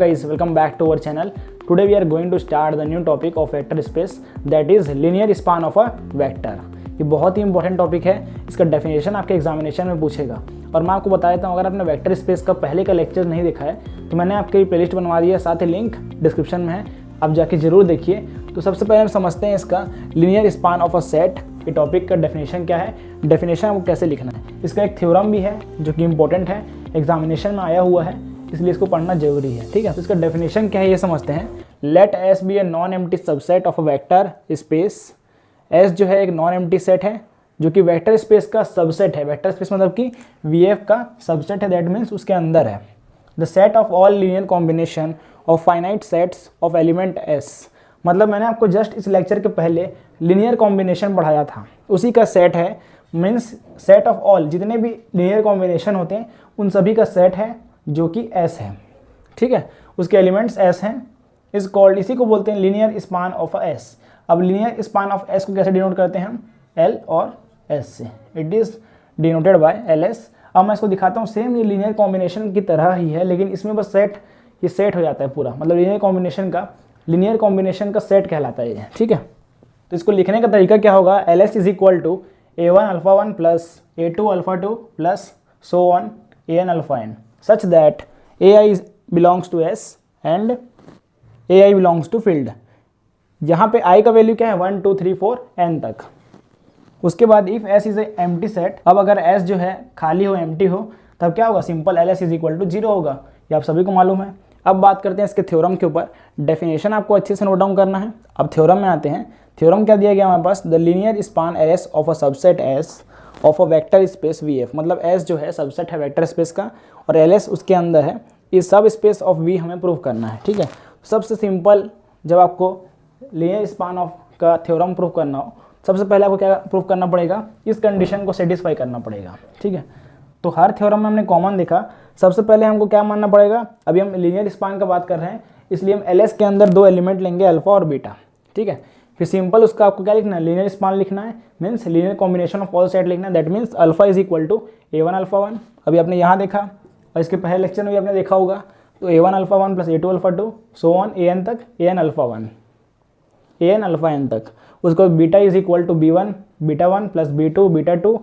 guys, welcome back to our channel. Today we are going to start the new topic of vector space, that is linear span of a vector. ये बहुत ही important topic है। इसका definition आपके examination में पूछेगा। और मैं आपको बता देता हूँ, अगर आपने वेक्टर स्पेस का पहले का लेक्चर नहीं देखा है तो मैंने आपके प्लेलिस्ट बनवा दिया है, साथ ही लिंक डिस्क्रिप्शन में है, आप जाके जरूर देखिए। तो सबसे पहले हम समझते हैं इसका linear span of a set, ये टॉपिक का डेफिनेशन क्या है, डेफिनेशन आपको कैसे लिखना है। इसका एक थ्योरम भी है जो कि इंपॉर्टेंट है, एग्जामिनेशन में आया हुआ है, इसलिए इसको पढ़ना जरूरी है। ठीक है, तो इसका डेफिनेशन क्या है ये समझते हैं। Let S be a non empty subset of a vector space. S जो है एक नॉन एम्प्टी सेट है जो कि वेक्टर स्पेस का सबसेट है। वेक्टर स्पेस मतलब कि वीएफ का सबसेट है, दैट मीन्स उसके अंदर है। The set of all linear combination of finite sets of element S. मतलब मैंने आपको जस्ट इस लेक्चर के पहले लीनियर कॉम्बिनेशन पढ़ाया था, उसी का सेट है। मीन्स सेट ऑफ ऑल, जितने भी लीनियर कॉम्बिनेशन होते हैं उन सभी का सेट है जो कि एस है। ठीक है, उसके एलिमेंट्स एस हैं, इस कॉल्ड, इसी को बोलते हैं लीनियर स्पान ऑफ एस। अब लीनियर स्पान ऑफ एस को कैसे डिनोट करते हैं हम, एल और एस से। It is denoted by L S. अब मैं इसको दिखाता हूँ, सेम ये लीनियर कॉम्बिनेशन की तरह ही है, लेकिन इसमें बस सेट, ये सेट हो जाता है पूरा, मतलब लीनियर कॉम्बिनेशन का सेट कहलाता है ये। ठीक है, तो इसको लिखने का तरीका क्या होगा, L S is equal to A1 alpha 1 plus A2 alpha 2 plus so on AN alpha n, such that AI belongs to S and AI belongs to field. यहाँ पे I का वैल्यू क्या है, 1 2 3 4 n तक। उसके बाद if S is a empty set, अब अगर S जो है खाली हो, एम्प्टी हो, तब क्या होगा, simple LS is equal to 0 होगा। ये आप सभी को मालूम है। अब बात करते हैं इसके थ्योरम के ऊपर। डेफिनेशन आपको अच्छे से नोट डाउन करना है। अब थ्योरम में आते हैं। थ्योरम क्या दिया गया हमारे पास, the linear span S of a subset S of a vector space V F. मतलब एस जो है सबसेट है वेक्टर स्पेस का और एल एस उसके अंदर है, इस सब स्पेस ऑफ वी हमें प्रूव करना है। ठीक है, सबसे सिंपल, जब आपको लीनियर स्पान ऑफ का थ्योरम प्रूव करना हो, सबसे पहले आपको क्या प्रूव करना पड़ेगा, इस कंडीशन को सेटिस्फाई करना पड़ेगा। ठीक है, तो हर थ्योरम में हमने कॉमन देखा। सबसे पहले हमको क्या मानना पड़ेगा, अभी हम लीनियर स्पान का बात कर रहे हैं, इसलिए हम एल एस के अंदर दो एलिमेंट लेंगे, अल्फा और बीटा। ठीक है, फिर सिंपल उसका आपको क्या लिखना है, लीनियर स्पान लिखना है, means linear combination of all set लिखना है, that means alpha is equal to A1 alpha 1। अभी आपने यहाँ देखा और इसके पहले लेक्चर में भी आपने देखा होगा, तो A1 alpha 1 plus A2 alpha 2 so on AN तक, AN alpha 1 AN alpha n तक। उसको beta is equal to B1 beta 1 plus B2 beta 2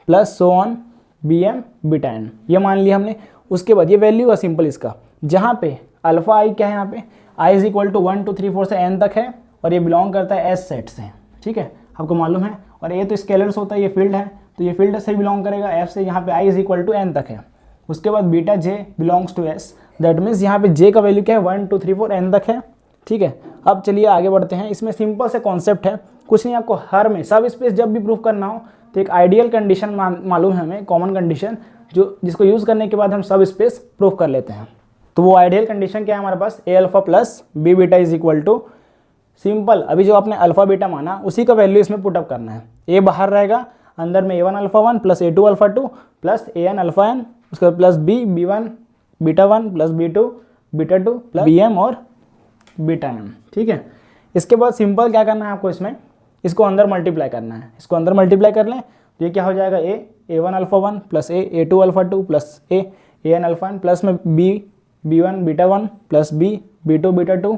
plus so on BM beta n, ये मान लिया हमने। उसके बाद ये वैल्यू है सिंपल इसका, जहाँ पे अल्फा आई क्या है, यहाँ पे आई इज इक्वल टू 1 2 3 4 से n तक है और ये बिलोंग करता है एस सेट से। ठीक है, आपको मालूम है। और ये तो स्केलर्स होता है, ये फील्ड है, तो ये फील्ड से बिलोंग करेगा एफ से, यहाँ पे I is equal to n तक है। उसके बाद beta J belongs to S, that means यहाँ पे जे का वैल्यू क्या है, 1 2 3 4 n तक है। ठीक है, अब चलिए आगे बढ़ते हैं। इसमें सिंपल से कॉन्सेप्ट है, कुछ नहीं, आपको हर में सब स्पेस जब भी प्रूफ करना हो तो एक आइडियल कंडीशन मालूम है हमें, कॉमन कंडीशन, जो जिसको यूज़ करने के बाद हम सब स्पेस प्रूफ कर लेते हैं। तो वो आइडियल कंडीशन क्या है हमारे पास, A alpha plus B beta is equal to, simple, अभी जो आपने अल्फा बीटा माना उसी का वैल्यू इसमें पुटअप करना है। ए बाहर रहेगा, अंदर में A1 alpha 1 plus A2 alpha 2 plus AN alpha n, उसके बाद plus B B1 beta 1 plus B2 beta 2 plus BM और बीटा m। ठीक है, इसके बाद सिंपल क्या करना है आपको, इसमें इसको अंदर मल्टीप्लाई करना है। इसको अंदर मल्टीप्लाई कर लें तो ये क्या हो जाएगा, A1 alpha 1 plus A2 alpha 2 plus AN alpha n plus में B B1 beta 1 plus B B2 beta 2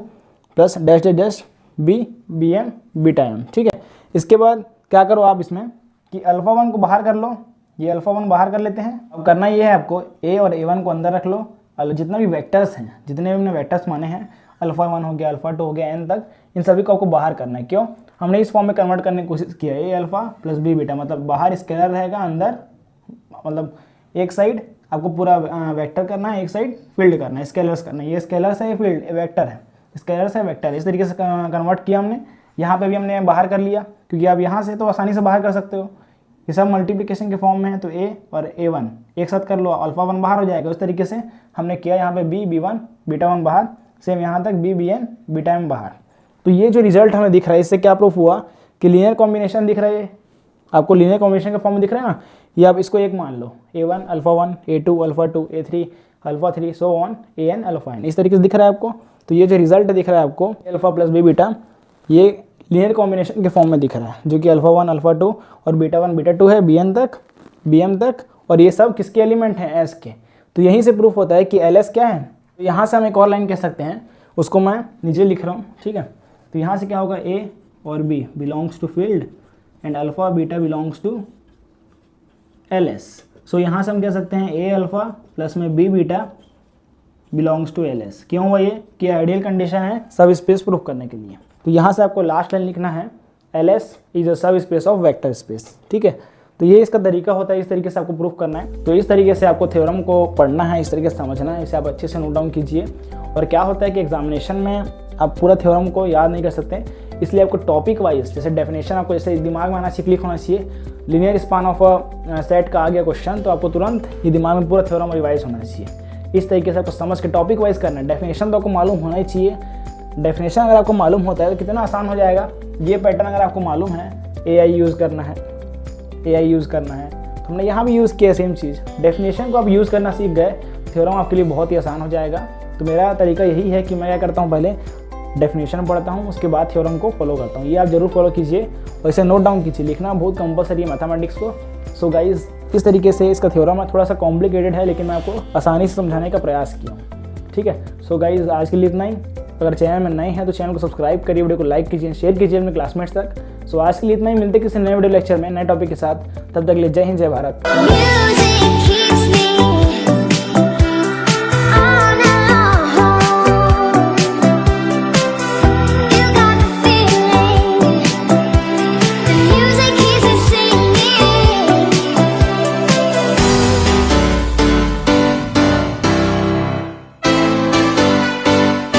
plus dash dash dash B BM beta m। ठीक है, इसके बाद क्या करो आप इसमें कि अल्फा 1 को बाहर कर लो, ये अल्फा 1 बाहर कर लेते हैं। अब करना ये है आपको, A और A1 को अंदर रख लो, जितना भी वेक्टर्स हैं, जितने भी हमने वेक्टर्स माने हैं, अल्फा 1 हो गया, अल्फा 2 हो गया, n तक, इन सभी को आपको बाहर करना है। क्यों, हमने इस फॉर्म में कन्वर्ट करने की कोशिश किया है, A alpha plus B beta, मतलब बाहर स्केलर रहेगा, अंदर मतलब एक साइड आपको पूरा वेक्टर करना है, एक साइड फील्ड करना है, स्केलर्स करना है। ये स्केलर्स है, ये फील्ड वेक्टर है, स्केलर्स है वेक्टर, इस तरीके से कन्वर्ट किया हमने। यहाँ पे भी हमने बाहर कर लिया, क्योंकि आप यहाँ से तो आसानी से बाहर कर सकते हो, ये सब मल्टीप्लिकेशन के फॉर्म में है, तो A और A1 एक साथ कर लो, अल्फा 1 बाहर हो जाएगा। उस तरीके से हमने किया, यहाँ पे B B1 बीटा 1 बाहर, सेम यहाँ तक B BN बीटा m बाहर। तो ये जो रिजल्ट हमें दिख रहा है, इससे क्या प्रूफ हुआ कि लीनियर कॉम्बिनेशन दिख रहा है, आपको लीनियर कॉम्बिनेशन का फॉर्म दिख रहा है ना, ये आप इसको एक मान लो, A1 alpha 1 A2 alpha 2 A3 alpha 3 so on AN alpha n, इस तरीके से दिख रहा है आपको। तो ये जो रिजल्ट दिख रहा है आपको, अल्फा प्लस B बीटा, ये लीनियर कॉम्बिनेशन के फॉर्म में दिख रहा है, जो कि अल्फा 1 अल्फा 2 और बीटा 1 बीटा 2 है, BN तक BM तक, और ये सब किसके एलिमेंट हैं, S के। तो यहीं से प्रूफ होता है कि LS क्या है, तो यहाँ से हम एक और लाइन कह सकते हैं, उसको मैं नीचे लिख रहा हूँ, ठीक है। तो यहाँ से क्या होगा, ए और B belongs to field and alpha beta belongs to L S. So यहाँ से हम कह सकते हैं ए अल्फा प्लस में B beta belongs to L S. क्यों हुआ ये कि आइडियल कंडीशन है सब स्पेस प्रूफ करने के लिए। तो यहाँ से आपको लास्ट लाइन लिखना है एल एस इज अ सब स्पेस ऑफ वेक्टर स्पेस, ठीक है। तो ये इसका तरीका होता है, इस तरीके से आपको प्रूफ करना है। तो इस तरीके से आपको थ्योरम को पढ़ना है, इस तरीके से समझना है, इसे आप अच्छे से नोट डाउन कीजिए। और क्या होता है कि एग्जामिनेशन में आप पूरा थ्योरम को याद नहीं कर सकते, इसलिए आपको टॉपिक वाइज जैसे डेफिनेशन आपको जैसे दिमाग में आना चाहिए, क्लिक होना चाहिए। लीनियर स्पान ऑफ सेट का आ गया क्वेश्चन तो आपको तुरंत ये दिमाग में पूरा थ्योरम रिवाइज होना चाहिए। इस तरीके से आपको समझ के टॉपिक वाइज करना है। डेफिनेशन तो आपको मालूम होना ही चाहिए। डेफिनेशन अगर आपको मालूम होता है तो कितना आसान हो जाएगा। ये पैटर्न अगर आपको मालूम है, AI यूज़ करना है, AI यूज़ करना है, तो हमने यहाँ भी यूज़ किया सेम चीज़। डेफिनेशन को आप यूज़ करना सीख गए, थ्योरम आपके लिए बहुत ही आसान हो जाएगा। तो मेरा तरीका यही है कि मैं क्या करता हूँ, पहले डेफिनेशन पढ़ता हूँ, उसके बाद थ्योरम को फॉलो करता हूँ। ये आप जरूर फॉलो कीजिए और इसे नोट डाउन कीजिए। लिखना बहुत कंपलसरी है मैथमेटिक्स को। सो गाइज इस तरीके से इसका थ्योरम है, थोड़ा सा कॉम्प्लिकेटेड है लेकिन मैं आपको आसानी से समझाने का प्रयास किया हूँ, ठीक है। सो गाइज आज के लिए इतना ही। अगर चैनल में नए हैं तो चैनल को सब्सक्राइब करिए, वीडियो को लाइक कीजिए, शेयर कीजिए अपने क्लासमेट्स तक। सो आज के लिए इतना ही। मिलते किसी नए वीडियो लेक्चर में नए टॉपिक के साथ। तब तक के लिए जय हिंद, जय भारत।